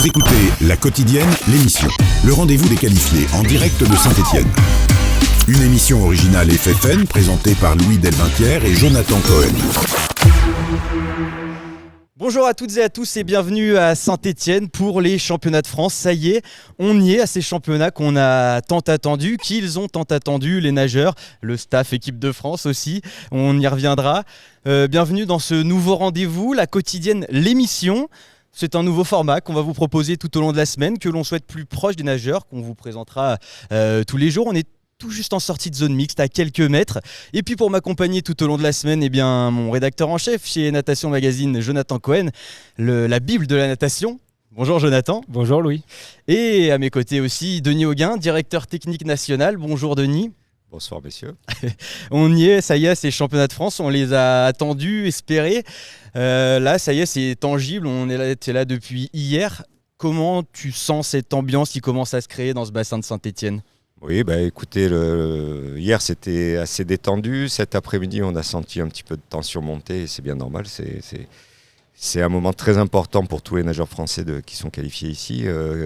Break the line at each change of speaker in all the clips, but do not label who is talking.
Vous écoutez La Quotidienne, l'émission. Le rendez-vous des qualifiés en direct de Saint-Étienne. Une émission originale FFN présentée par Louis Delvin-Pierre et Jonathan Cohen.
Bonjour à toutes et à tous et bienvenue à Saint-Étienne pour les championnats de France. Ça y est, on y est à ces championnats qu'on a tant attendus, qu'ils ont tant attendus, les nageurs, le staff équipe de France aussi, on y reviendra. Bienvenue dans ce nouveau rendez-vous, La Quotidienne, l'émission. C'est un nouveau format qu'on va vous proposer tout au long de la semaine, que l'on souhaite plus proche des nageurs, qu'on vous présentera tous les jours. On est tout juste en sortie de zone mixte, à quelques mètres. Et puis pour m'accompagner tout au long de la semaine, eh bien, mon rédacteur en chef chez Natation Magazine, Jonathan Cohen, la Bible de la natation. Bonjour Jonathan.
Bonjour Louis.
Et à mes côtés aussi, Denis Auguin, directeur technique national. Bonjour Denis.
Bonsoir messieurs.
On y est, ça y est, ces championnats de France, on les a attendus, espérés. Là, ça y est, c'est tangible, on est là, t'es là depuis hier. Comment tu sens cette ambiance qui commence à se créer dans ce bassin de Saint-Étienne ?
Oui, écoutez, hier c'était assez détendu. Cet après-midi, on a senti un petit peu de tension monter et c'est bien normal. C'est un moment très important pour tous les nageurs français qui sont qualifiés ici,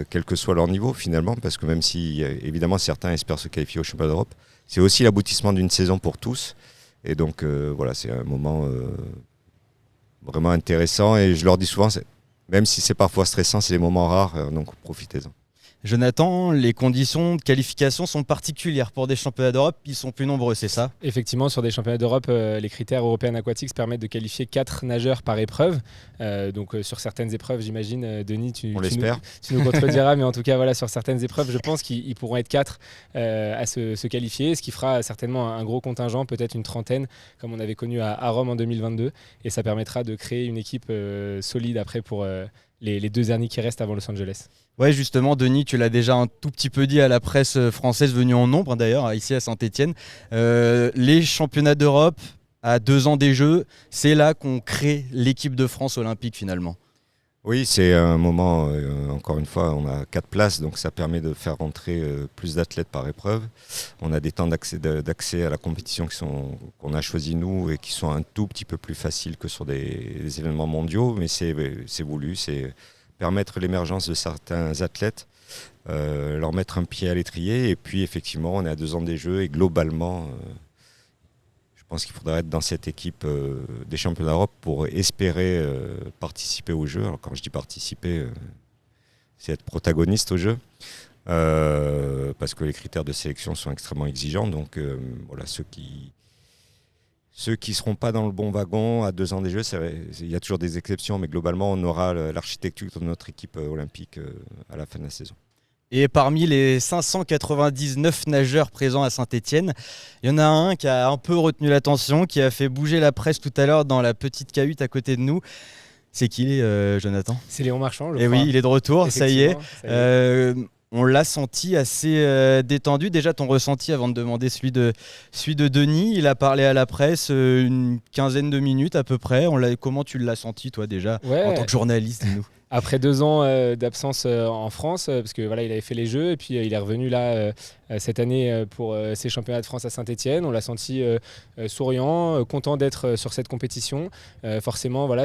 quel que soit leur niveau finalement, parce que même si évidemment certains espèrent se qualifier au championnat d'Europe, c'est aussi l'aboutissement d'une saison pour tous. Et donc voilà, c'est un moment vraiment intéressant et je leur dis souvent, même si c'est parfois stressant, c'est des moments rares, donc profitez-en.
Jonathan, les conditions de qualification sont particulières pour des championnats d'Europe, ils sont plus nombreux, c'est ça ?
Effectivement, sur des championnats d'Europe, les critères européens aquatiques permettent de qualifier 4 nageurs par épreuve. Donc sur certaines épreuves, j'imagine, Denis, tu nous contrediras, mais en tout cas, voilà, sur certaines épreuves, je pense qu'ils pourront être 4 à se qualifier, ce qui fera certainement un gros contingent, peut-être une trentaine, comme on avait connu à Rome en 2022. Et ça permettra de créer une équipe solide après pour les 2 années qui restent avant Los Angeles.
Ouais, justement, Denis, tu l'as déjà un tout petit peu dit à la presse française venue en nombre, d'ailleurs, ici à Saint-Étienne. Les championnats d'Europe, à 2 ans des Jeux, c'est là qu'on crée l'équipe de France olympique finalement.
Oui, c'est un moment, encore une fois, on a 4 places, donc ça permet de faire rentrer plus d'athlètes par épreuve. On a des temps d'accès à la compétition qu'on a choisi nous et qui sont un tout petit peu plus faciles que sur des événements mondiaux, mais c'est voulu, c'est permettre l'émergence de certains athlètes, leur mettre un pied à l'étrier, et puis effectivement on est à 2 ans des Jeux et globalement je pense qu'il faudra être dans cette équipe des championnats d'Europe pour espérer participer aux Jeux. Alors quand je dis participer, c'est être protagoniste aux Jeux, parce que les critères de sélection sont extrêmement exigeants, donc voilà, ceux qui ne seront pas dans le bon wagon à 2 ans des Jeux, il y a toujours des exceptions, mais globalement, on aura l'architecture de notre équipe olympique à la fin de la saison.
Et parmi les 599 nageurs présents à Saint-Étienne, il y en a un qui a un peu retenu l'attention, qui a fait bouger la presse tout à l'heure dans la petite cahute à côté de nous. C'est qui, Jonathan ?
C'est Léon Marchand, je crois.
Et oui, il est de retour, ça y est. On l'a senti assez détendu. Déjà, ton ressenti avant de demander celui de Denis, il a parlé à la presse une quinzaine de minutes à peu près. Comment tu l'as senti, toi, déjà, en tant que journaliste, dis-nous ?
Après 2 ans d'absence en France, parce que voilà, il avait fait les Jeux et puis il est revenu là cette année pour ces championnats de France à Saint-Étienne. On l'a senti souriant, content d'être sur cette compétition. Forcément, voilà,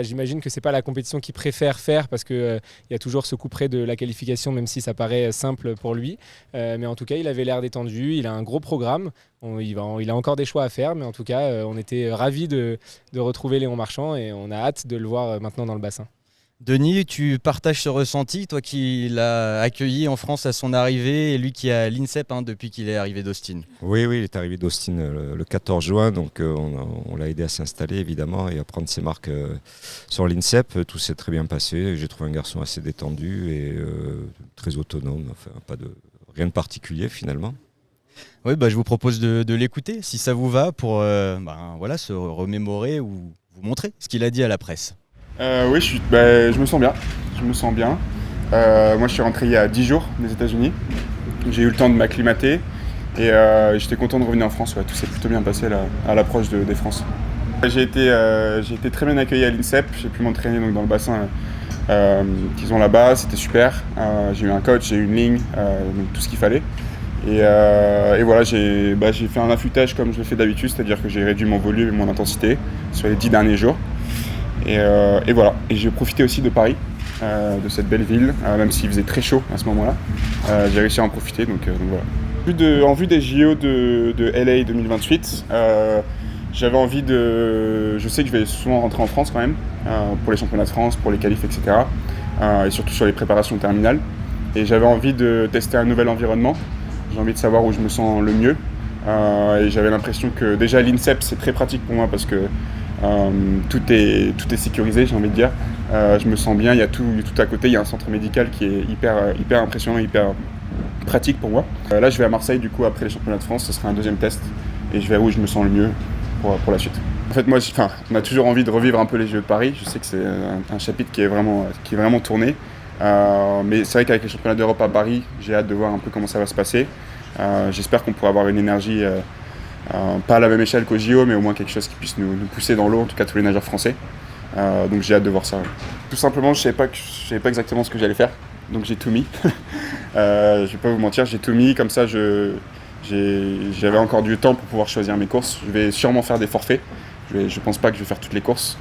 j'imagine que c'est pas la compétition qu'il préfère faire parce que il y a toujours ce coup près de la qualification, même si ça paraît simple pour lui. Mais en tout cas, il avait l'air détendu. Il a un gros programme. Il a encore des choix à faire, mais en tout cas, on était ravis de retrouver Léon Marchand et on a hâte de le voir maintenant dans le bassin.
Denis, tu partages ce ressenti, toi qui l'as accueilli en France à son arrivée et lui qui est à l'INSEP depuis qu'il est arrivé d'Austin.
Oui, il est arrivé d'Austin le 14 juin, donc on l'a aidé à s'installer évidemment et à prendre ses marques sur l'INSEP. Tout s'est très bien passé, j'ai trouvé un garçon assez détendu et très autonome, enfin rien de particulier finalement.
Oui, je vous propose de l'écouter si ça vous va pour se remémorer ou vous montrer ce qu'il a dit à la presse.
Oui, je me sens bien. Moi, je suis rentré il y a 10 jours des États-Unis. J'ai eu le temps de m'acclimater et j'étais content de revenir en France. Ouais, tout s'est plutôt bien passé à l'approche des France. J'ai été très bien accueilli à l'INSEP. J'ai pu m'entraîner donc, dans le bassin qu'ils ont là-bas. C'était super. J'ai eu un coach, j'ai eu une ligne, donc tout ce qu'il fallait. Et voilà, j'ai fait un affûtage comme je le fais d'habitude, c'est-à-dire que j'ai réduit mon volume et mon intensité sur les 10 derniers jours. Et voilà. Et j'ai profité aussi de Paris de cette belle ville, même s'il faisait très chaud à ce moment-là. J'ai réussi à en profiter, donc voilà. En vue des JO de LA 2028, j'avais envie de... Je sais que je vais souvent rentrer en France quand même, pour les championnats de France, pour les qualifs, etc. Et surtout sur les préparations terminales. Et j'avais envie de tester un nouvel environnement. J'ai envie de savoir où je me sens le mieux. Et j'avais l'impression que déjà l'INSEP c'est très pratique pour moi parce que tout est sécurisé, j'ai envie de dire. Je me sens bien, il y a tout à côté, il y a un centre médical qui est hyper impressionnant, hyper pratique pour moi. Là je vais à Marseille du coup après les championnats de France, ce sera un deuxième test et je verrai où je me sens le mieux pour la suite. En fait moi on a toujours envie de revivre un peu les Jeux de Paris, je sais que c'est un chapitre qui est vraiment tourné. Mais c'est vrai qu'avec les championnats d'Europe à Paris, j'ai hâte de voir un peu comment ça va se passer. J'espère qu'on pourra avoir une énergie pas à la même échelle qu'au JO, mais au moins quelque chose qui puisse nous pousser dans l'eau, en tout cas tous les nageurs français. Donc j'ai hâte de voir ça. Tout simplement, je savais pas exactement ce que j'allais faire, donc j'ai tout mis. Je vais pas vous mentir, j'ai tout mis, comme ça j'avais encore du temps pour pouvoir choisir mes courses. Je vais sûrement faire des forfaits, je pense pas que je vais faire toutes les courses.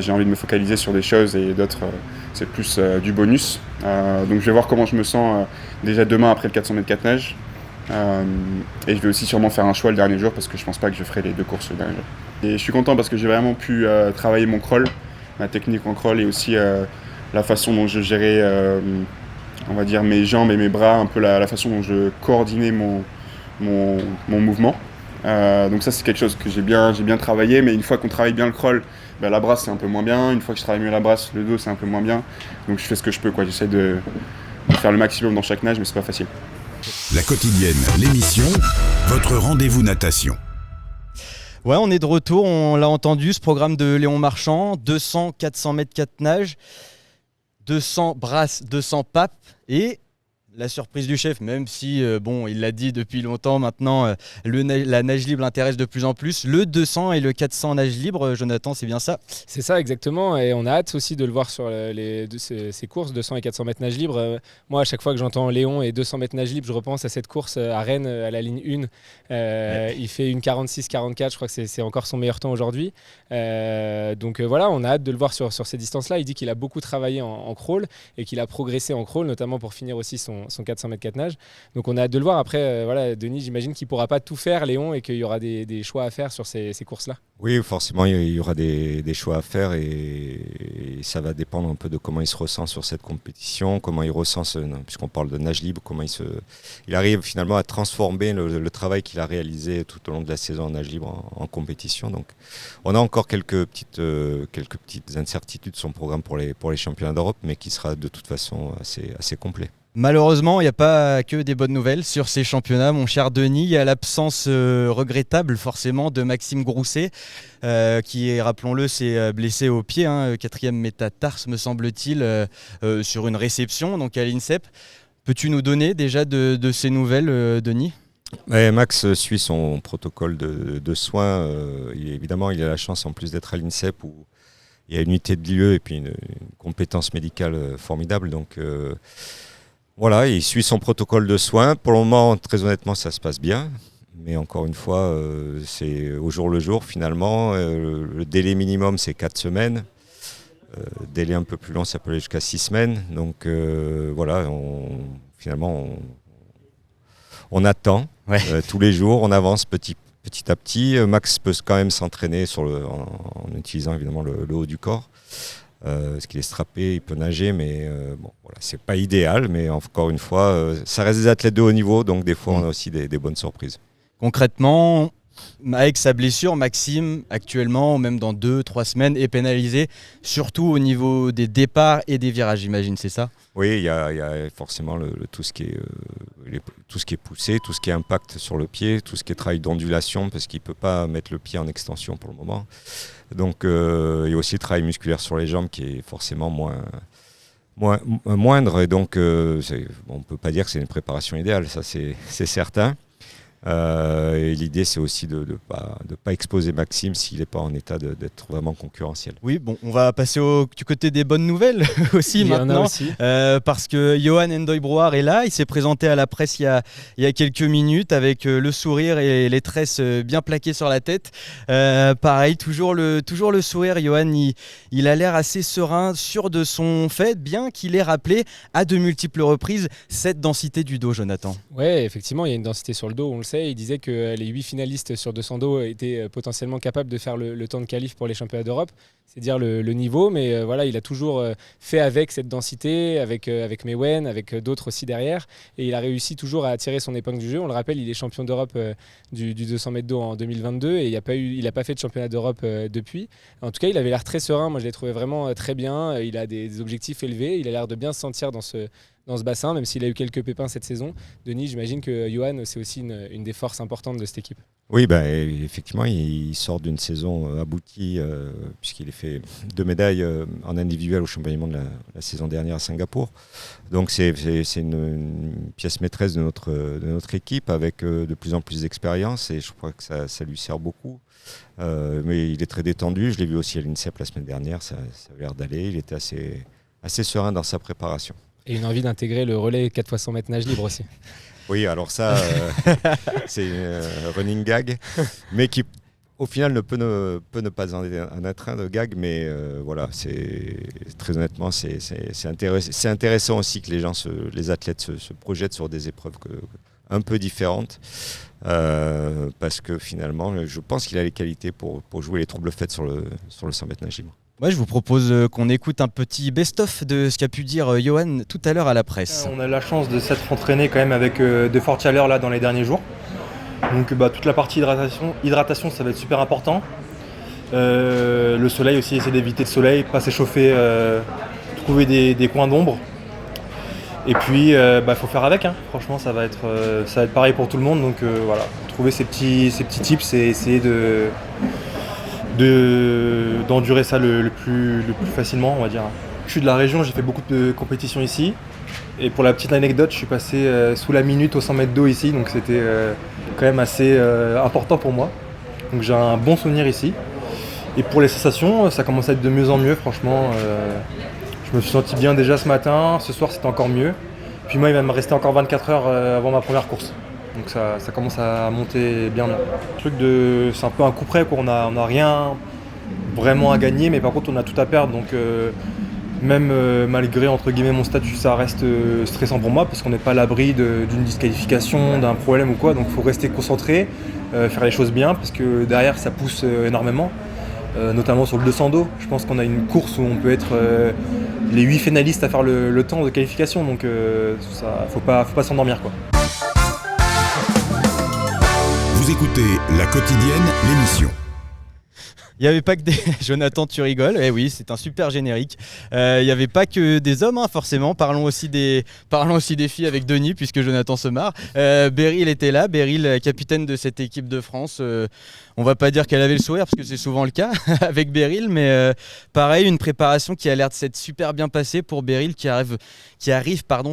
J'ai envie de me focaliser sur des choses et d'autres, c'est plus du bonus. Donc je vais voir comment je me sens déjà demain après le 400 mètres 4 nages. Et je vais aussi sûrement faire un choix le dernier jour parce que je pense pas que je ferai les deux courses le dernier jour. Et je suis content parce que j'ai vraiment pu travailler mon crawl, ma technique en crawl et aussi la façon dont je gérais on va dire mes jambes et mes bras, un peu la façon dont je coordonnais mon mouvement. Donc ça c'est quelque chose que j'ai bien travaillé, mais une fois qu'on travaille bien le crawl, la brasse c'est un peu moins bien, une fois que je travaille mieux la brasse, le dos c'est un peu moins bien. Donc je fais ce que je peux, j'essaie de faire le maximum dans chaque nage, mais c'est pas facile.
La quotidienne, l'émission, votre rendez-vous natation.
Ouais, on est de retour, on l'a entendu, ce programme de Léon Marchand, 200, 400 mètres 4 nages, 200 brasses, 200 papes et la surprise du chef, même si, il l'a dit depuis longtemps maintenant, la nage libre l'intéresse de plus en plus. Le 200 et le 400 nage libre, Jonathan, c'est bien ça?
C'est ça, exactement. Et on a hâte aussi de le voir sur ces courses, 200 et 400 mètres nage libre. Moi, à chaque fois que j'entends Léon et 200 mètres nage libre, je repense à cette course à Rennes, à la ligne 1. Il fait une 46-44, je crois que c'est encore son meilleur temps aujourd'hui. Donc voilà, on a hâte de le voir sur ces distances-là. Il dit qu'il a beaucoup travaillé en crawl et qu'il a progressé en crawl, notamment pour finir aussi son 400 mètres 4 nages. Donc on a hâte de le voir. Après, Denis, j'imagine qu'il ne pourra pas tout faire, Léon, et qu'il y aura des choix à faire sur ces courses-là.
Oui, forcément, il y aura des choix à faire et ça va dépendre un peu de comment il se ressent sur cette compétition, comment il ressent, puisqu'on parle de nage libre, comment il arrive finalement à transformer le travail qu'il a réalisé tout au long de la saison en nage libre en compétition. Donc on a encore quelques petites incertitudes sur son programme pour les championnats d'Europe, mais qui sera de toute façon assez complet.
Malheureusement, il n'y a pas que des bonnes nouvelles sur ces championnats, mon cher Denis. Il y a l'absence regrettable forcément de Maxime Grousset, qui, rappelons-le, s'est blessé au pied, 4e métatarse me semble-t-il, sur une réception donc à l'INSEP. Peux-tu nous donner déjà de ces nouvelles, Denis ?
Max suit son protocole de soins. Évidemment, il a la chance en plus d'être à l'INSEP où il y a une unité de lieu et puis une compétence médicale formidable. Donc voilà, il suit son protocole de soins. Pour le moment, très honnêtement, ça se passe bien. Mais encore une fois, c'est au jour le jour finalement. Le délai minimum, c'est 4 semaines. Délai un peu plus long, ça peut aller jusqu'à 6 semaines. Donc voilà, on attend tous les jours, on avance petit à petit. Max peut quand même s'entraîner en utilisant évidemment le haut du corps. Parce qu'il est strappé, il peut nager, mais c'est pas idéal. Mais encore une fois, ça reste des athlètes de haut niveau, donc des fois on a aussi des bonnes surprises.
Concrètement, avec sa blessure, Maxime, actuellement, même dans 2-3 semaines, est pénalisé, surtout au niveau des départs et des virages, j'imagine, c'est ça ?
Oui, il y a forcément tout ce qui est poussé, tout ce qui est impact sur le pied, tout ce qui est travail d'ondulation, parce qu'il ne peut pas mettre le pied en extension pour le moment. Donc il y a aussi le travail musculaire sur les jambes qui est forcément moindre. Et donc on ne peut pas dire que c'est une préparation idéale, ça c'est certain. Et l'idée, c'est aussi de ne pas exposer Maxime s'il n'est pas en état d'être vraiment concurrentiel.
Oui, bon, on va passer du côté des bonnes nouvelles aussi
Il y en a
maintenant.
aussi.
Parce que Johan Endoy-Brouard est là. Il s'est présenté à la presse il y a quelques minutes avec le sourire et les tresses bien plaquées sur la tête. Pareil, toujours le sourire. Johan, il a l'air assez serein, sûr de son fait, bien qu'il ait rappelé à de multiples reprises cette densité du dos, Jonathan.
Ouais, effectivement, il y a une densité sur le dos, on le sait. Il disait que les 8 finalistes sur 200 dos étaient potentiellement capables de faire le temps de qualif pour les championnats d'Europe. C'est dire le niveau, mais voilà, il a toujours fait avec cette densité, avec Mewen, avec d'autres aussi derrière. Et il a réussi toujours à tirer son épingle du jeu. On le rappelle, il est champion d'Europe du 200 mètres d'eau en 2022 et il n'a pas fait de championnat d'Europe depuis. En tout cas, il avait l'air très serein. Moi, je l'ai trouvé vraiment très bien. Il a des objectifs élevés. Il a l'air de bien se sentir dans ce bassin, même s'il a eu quelques pépins cette saison. Denis, j'imagine que Johan, c'est aussi une des forces importantes de cette équipe.
Oui, effectivement, il sort d'une saison aboutie, puisqu'il a fait 2 médailles en individuel au championnat du monde la saison dernière à Singapour. Donc c'est une pièce maîtresse de notre équipe, avec de plus en plus d'expérience, et je crois que ça lui sert beaucoup. Mais il est très détendu. Je l'ai vu aussi à l'INSEP la semaine dernière, ça a l'air d'aller. Il était assez serein dans sa préparation.
Et une envie d'intégrer le relais 4x100 mètres nage libre aussi.
Oui, alors ça, c'est un running gag, mais qui, au final, peut ne pas en être un de gag, mais voilà, très honnêtement, c'est intéressant aussi que les athlètes se projettent sur des épreuves un peu différentes, parce que finalement, je pense qu'il a les qualités pour jouer les troubles faits sur le 100 mètres nage libre.
Moi, je vous propose qu'on écoute un petit best-of de ce qu'a pu dire Johan tout à l'heure à la presse.
On a la chance de s'être entraîné quand même avec de fortes chaleurs là dans les derniers jours. Donc toute la partie hydratation, ça va être super important. Le soleil aussi, essayer d'éviter le soleil, pas s'échauffer, trouver des coins d'ombre. Et puis faut faire avec, hein. Franchement ça va être pareil pour tout le monde. Donc voilà, trouver ces petits tips et essayer d'endurer ça le plus facilement, on va dire. Je suis de la région, j'ai fait beaucoup de compétitions ici. Et pour la petite anecdote, je suis passé sous la minute au 100 mètres d'eau ici, donc c'était quand même assez important pour moi. Donc j'ai un bon souvenir ici. Et pour les sensations, ça commence à être de mieux en mieux, franchement. Je me suis senti bien déjà ce matin, ce soir c'était encore mieux. Puis moi il va me rester encore 24 heures avant ma première course. Donc ça commence à monter bien. C'est un peu un coup près, quoi. On a rien vraiment à gagner, mais par contre on a tout à perdre. Donc même malgré entre guillemets mon statut, ça reste stressant pour moi parce qu'on n'est pas à l'abri d'une disqualification, d'un problème ou quoi. Donc il faut rester concentré, faire les choses bien parce que derrière ça pousse énormément. Notamment sur le 200 dos. Je pense qu'on a une course où on peut être les 8 finalistes à faire le temps de qualification. Donc faut pas s'endormir, quoi.
Vous écoutez La Quotidienne, l'émission.
Il n'y avait pas que des... Jonathan, tu rigoles. Eh oui, c'est un super générique. Il n'y avait pas que des hommes, hein, forcément. Parlons aussi des filles avec Denis, puisque Jonathan se marre. Beryl était là. Beryl, capitaine de cette équipe de France. On va pas dire qu'elle avait le sourire, parce que c'est souvent le cas avec Beryl. Mais pareil, une préparation qui a l'air de s'être super bien passée pour Beryl, qui arrive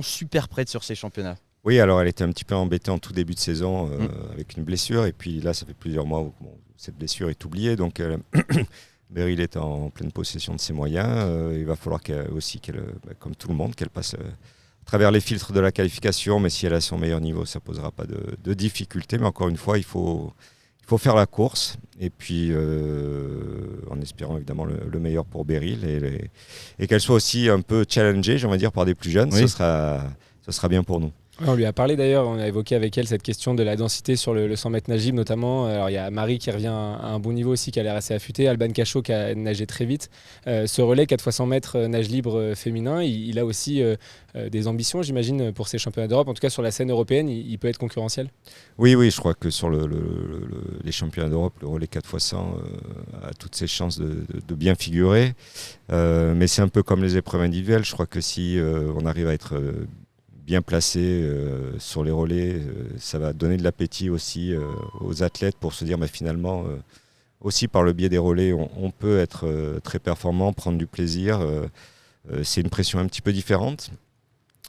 super prête sur ces championnats.
Oui, alors elle était un petit peu embêtée en tout début de saison avec une blessure. Et puis là, ça fait plusieurs mois où cette blessure est oubliée. Donc Beryl est en pleine possession de ses moyens. Il va falloir comme tout le monde, qu'elle passe à travers les filtres de la qualification. Mais si elle a son meilleur niveau, ça ne posera pas de difficultés. Mais encore une fois, il faut faire la course. Et puis en espérant évidemment le meilleur pour Beryl. Et qu'elle soit aussi un peu challengée, j'ai envie de dire, par des plus jeunes. Oui. Ce sera bien pour nous.
On lui a parlé d'ailleurs, on a évoqué avec elle cette question de la densité sur le 100 mètres nage libre notamment. Alors il y a Marie qui revient à un bon niveau aussi, qui a l'air assez affûtée, Alban Cachot qui a nagé très vite. Ce relais 4x100 mètres nage libre féminin, il a aussi des ambitions, j'imagine, pour ces championnats d'Europe. En tout cas sur la scène européenne, il peut être concurrentiel.
Oui, je crois que sur les championnats d'Europe, le relais 4x100 a toutes ses chances de bien figurer. Mais c'est un peu comme les épreuves individuelles. Je crois que si on arrive à être bien placé sur les relais, ça va donner de l'appétit aussi aux athlètes pour se dire finalement aussi par le biais des relais on peut être très performant, prendre du plaisir. C'est une pression un petit peu différente,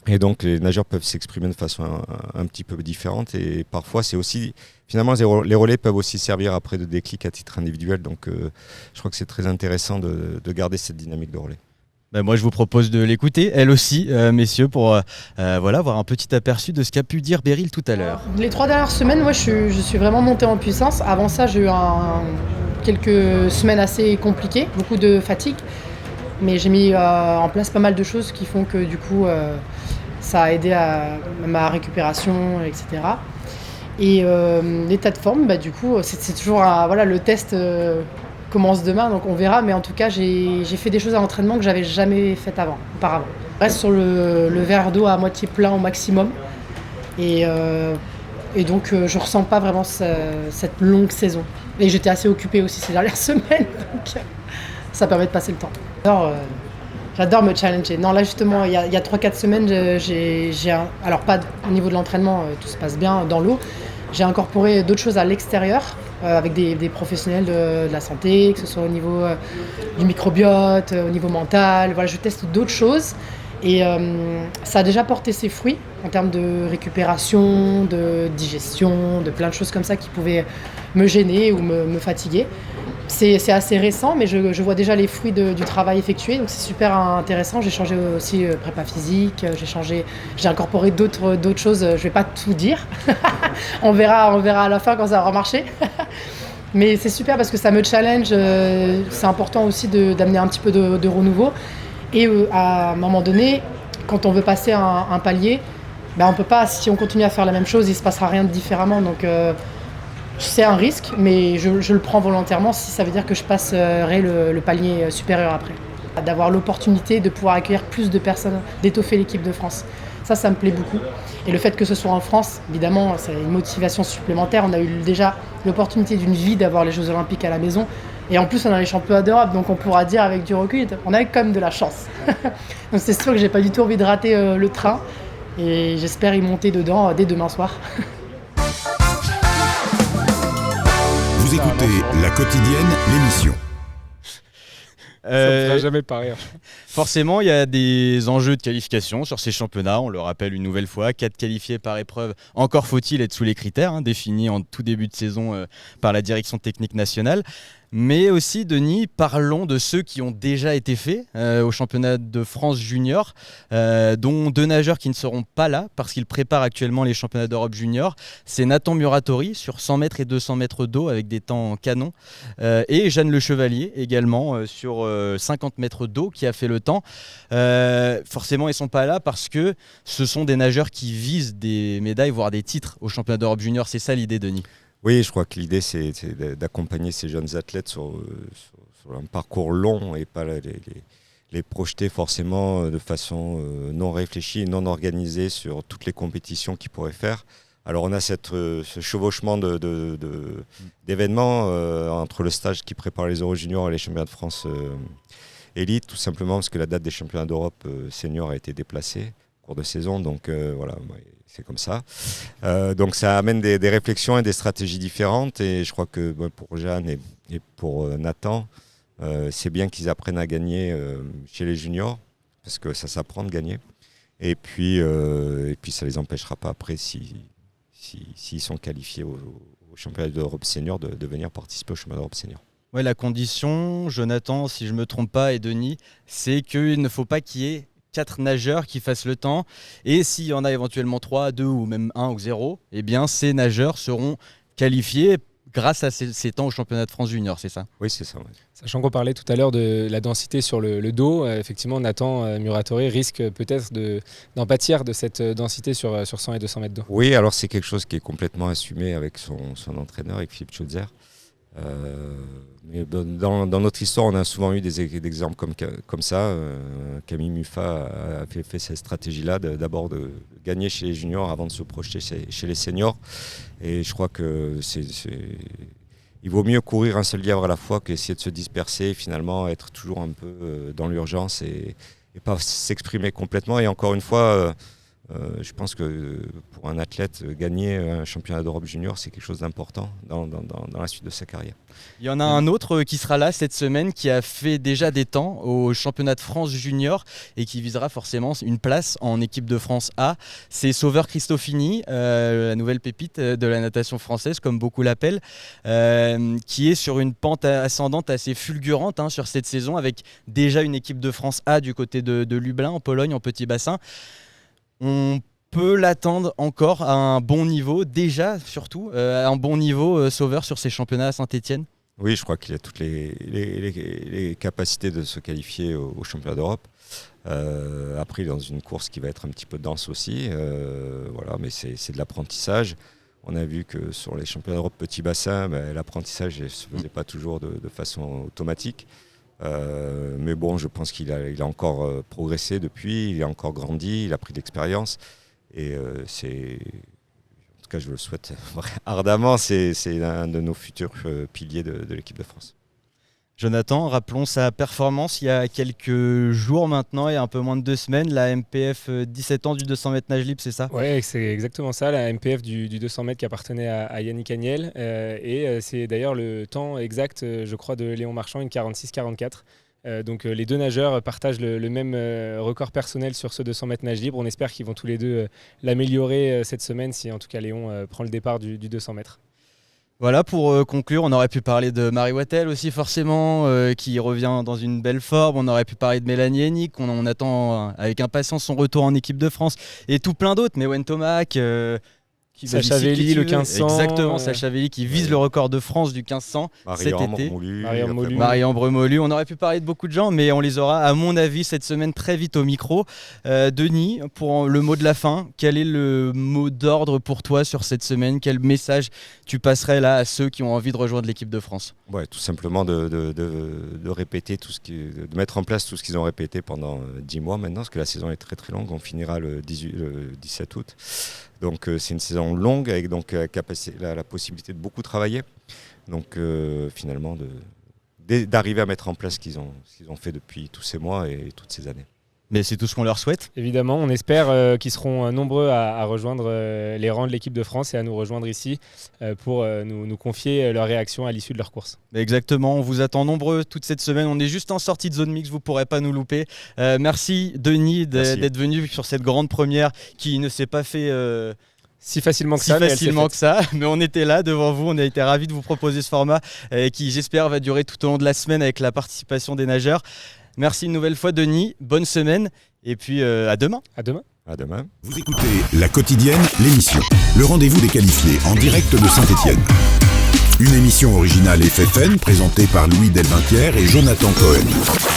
Et donc les nageurs peuvent s'exprimer de façon un petit peu différente et parfois c'est aussi, finalement les relais peuvent aussi servir après de déclic à titre individuel, donc je crois que c'est très intéressant de garder cette dynamique de relais.
Moi, je vous propose de l'écouter, elle aussi, messieurs, pour voir un petit aperçu de ce qu'a pu dire Beryl tout à l'heure.
Les 3 dernières semaines, moi, je suis vraiment montée en puissance. Avant ça, j'ai eu quelques semaines assez compliquées, beaucoup de fatigue. Mais j'ai mis en place pas mal de choses qui font que, du coup, ça a aidé à ma récupération, etc. Et l'état de forme, du coup, c'est toujours le test commence demain, donc on verra. Mais en tout cas, j'ai fait des choses à l'entraînement que j'avais jamais faites auparavant. Je reste sur le verre d'eau à moitié plein au maximum. Et donc, je ressens pas vraiment cette longue saison. Et j'étais assez occupée aussi ces dernières semaines, donc ça permet de passer le temps. J'adore me challenger. Non, là justement, il y a 3-4 semaines, alors pas au niveau de l'entraînement, tout se passe bien dans l'eau. J'ai incorporé d'autres choses à l'extérieur, avec des professionnels de la santé, que ce soit au niveau du microbiote, au niveau mental. Voilà, je teste d'autres choses. Et ça a déjà porté ses fruits en termes de récupération, de digestion, de plein de choses comme ça qui pouvaient me gêner ou me fatiguer. C'est assez récent, mais je vois déjà les fruits du travail effectué, donc c'est super intéressant. J'ai changé aussi prépa physique, j'ai incorporé d'autres choses, je ne vais pas tout dire. on verra à la fin quand ça aura marché. Mais c'est super parce que ça me challenge, c'est important aussi d'amener un petit peu de renouveau. Et à un moment donné, quand on veut passer un palier, on peut pas, si on continue à faire la même chose, il ne se passera rien de différemment. Donc c'est un risque, mais je le prends volontairement si ça veut dire que je passerai le palier supérieur après. D'avoir l'opportunité de pouvoir accueillir plus de personnes, d'étoffer l'équipe de France. Ça me plaît beaucoup. Et le fait que ce soit en France, évidemment, c'est une motivation supplémentaire. On a eu déjà l'opportunité d'une vie d'avoir les Jeux Olympiques à la maison. Et en plus, on a les championnats d'Europe, donc on pourra dire avec du recul, on a quand même de la chance. Donc c'est sûr que j'ai pas du tout envie de rater le train. Et j'espère y monter dedans dès demain soir.
Vous écoutez La Quotidienne, l'émission.
Ça ne fera jamais pas rire.
Forcément, il y a des enjeux de qualification sur ces championnats. On le rappelle une nouvelle fois, 4 qualifiés par épreuve. Encore faut-il être sous les critères définis en tout début de saison par la direction technique nationale. Mais aussi, Denis, parlons de ceux qui ont déjà été faits au championnat de France junior, dont 2 nageurs qui ne seront pas là parce qu'ils préparent actuellement les championnats d'Europe junior. C'est Nathan Muratori sur 100 mètres et 200 mètres d'eau avec des temps canon. Et Jeanne Le Chevalier également sur 50 mètres d'eau qui a fait le temps. Forcément, ils ne sont pas là parce que ce sont des nageurs qui visent des médailles, voire des titres au championnat d'Europe junior. C'est ça l'idée, Denis?
Oui, je crois que l'idée, c'est d'accompagner ces jeunes athlètes sur un parcours long et pas les projeter forcément de façon non réfléchie et non organisée sur toutes les compétitions qu'ils pourraient faire. Alors on a ce chevauchement d'événements entre le stage qui prépare les Euro Juniors et les championnats de France élite, tout simplement parce que la date des championnats d'Europe seniors a été déplacée au cours de saison. Donc voilà, c'est comme ça. Donc ça amène des réflexions et des stratégies différentes. Et je crois que pour Jeanne et pour Nathan, c'est bien qu'ils apprennent à gagner chez les juniors, parce que ça s'apprend de gagner. Et puis ça ne les empêchera pas après, s'ils sont qualifiés au championnat d'Europe senior, de venir participer au championnat d'Europe senior.
Ouais, la condition, Jonathan, si je ne me trompe pas, et Denis, c'est qu'il ne faut pas qu'il y ait 4 nageurs qui fassent le temps. Et s'il y en a éventuellement 3, 2 ou même 1 ou 0, eh bien ces nageurs seront qualifiés grâce à ces temps au championnat de France junior, c'est ça?
Oui, c'est ça. Ouais.
Sachant qu'on parlait tout à l'heure de la densité sur le dos, effectivement, Nathan Muratori risque peut-être d'en pâtir de cette densité sur 100 et 200 mètres d'eau.
Oui, alors c'est quelque chose qui est complètement assumé avec son entraîneur, avec Philippe Schutzer. Mais dans notre histoire, on a souvent eu des exemples comme ça. Camille Muffat a fait cette stratégie-là, d'abord de gagner chez les juniors avant de se projeter chez les seniors. Et je crois que il vaut mieux courir un seul lièvre à la fois qu'essayer de se disperser et finalement être toujours un peu dans l'urgence et pas s'exprimer complètement. Et encore une fois, Je pense que pour un athlète, gagner un championnat d'Europe junior, c'est quelque chose d'important dans la suite de sa carrière.
Il y en a un autre qui sera là cette semaine, qui a fait déjà des temps au championnat de France junior et qui visera forcément une place en équipe de France A. C'est Sauveur Cristofini, la nouvelle pépite de la natation française, comme beaucoup l'appellent, qui est sur une pente ascendante assez fulgurante sur cette saison, avec déjà une équipe de France A du côté de Lublin, en Pologne, en petit bassin. On peut l'attendre encore à un bon niveau, déjà surtout, à un bon niveau, Sauveur, sur ces championnats à Saint-Étienne.
Oui, je crois qu'il a toutes les capacités de se qualifier au championnat d'Europe. Après, il est dans une course qui va être un petit peu dense aussi, voilà, mais c'est de l'apprentissage. On a vu que sur les championnats d'Europe petit bassin, l'apprentissage ne se faisait pas toujours de façon automatique. Mais bon, je pense qu'il a encore progressé depuis, il a encore grandi, il a pris de l'expérience. Et en tout cas, je le souhaite ardemment, c'est un de nos futurs piliers de l'équipe de France.
Jonathan, rappelons sa performance il y a quelques jours maintenant, il y a un peu moins de 2 semaines, la MPF 17 ans du 200 mètres nage libre, c'est ça ?
Oui, c'est exactement ça, la MPF du 200 mètres qui appartenait à Yannick Agnel. Et c'est d'ailleurs le temps exact, je crois, de Léon Marchand, une 46-44. Donc les deux nageurs partagent le même record personnel sur ce 200 mètres nage libre. On espère qu'ils vont tous les deux l'améliorer cette semaine, si en tout cas Léon prend le départ du 200 mètres.
Voilà, pour conclure, on aurait pu parler de Marie Wattel aussi forcément, qui revient dans une belle forme. On aurait pu parler de Mélanie Hennig, on attend avec impatience son retour en équipe de France, et tout plein d'autres. Mewen Tomac,
Sacha Velli, le 1500.
Exactement, Sacha Velli qui vise le record de France du 1500 cet été. Marie-Ambre Molu. On aurait pu parler de beaucoup de gens, mais on les aura, à mon avis, cette semaine très vite au micro. Denis, pour le mot de la fin, quel est le mot d'ordre pour toi sur cette semaine ? Quel message tu passerais là à ceux qui ont envie de rejoindre l'équipe de France ?
Ouais, tout simplement de répéter de mettre en place tout ce qu'ils ont répété pendant 10 mois maintenant, parce que la saison est très très longue. On finira le 17 août. Donc c'est une saison longue avec donc la possibilité de beaucoup travailler. Donc finalement d'arriver à mettre en place ce qu'ils ont fait depuis tous ces mois et toutes ces années.
Mais c'est tout ce qu'on leur souhaite.
Évidemment, on espère qu'ils seront nombreux à rejoindre les rangs de l'équipe de France et à nous rejoindre ici pour nous confier leur réaction à l'issue de leur course.
Exactement, on vous attend nombreux toute cette semaine. On est juste en sortie de zone mixte, vous ne pourrez pas nous louper. Merci Denis d'être venu sur cette grande première qui ne s'est pas fait...
si facilement que ça,
mais on était là devant vous, on a été ravis de vous proposer ce format qui j'espère va durer tout au long de la semaine avec la participation des nageurs. Merci une nouvelle fois Denis, bonne semaine et puis à demain.
À demain.
À demain.
Vous écoutez La Quotidienne, l'émission, le rendez-vous des qualifiés en direct de Saint-Étienne. Une émission originale FFN présentée par Louis Delvainquière et Jonathan Cohen.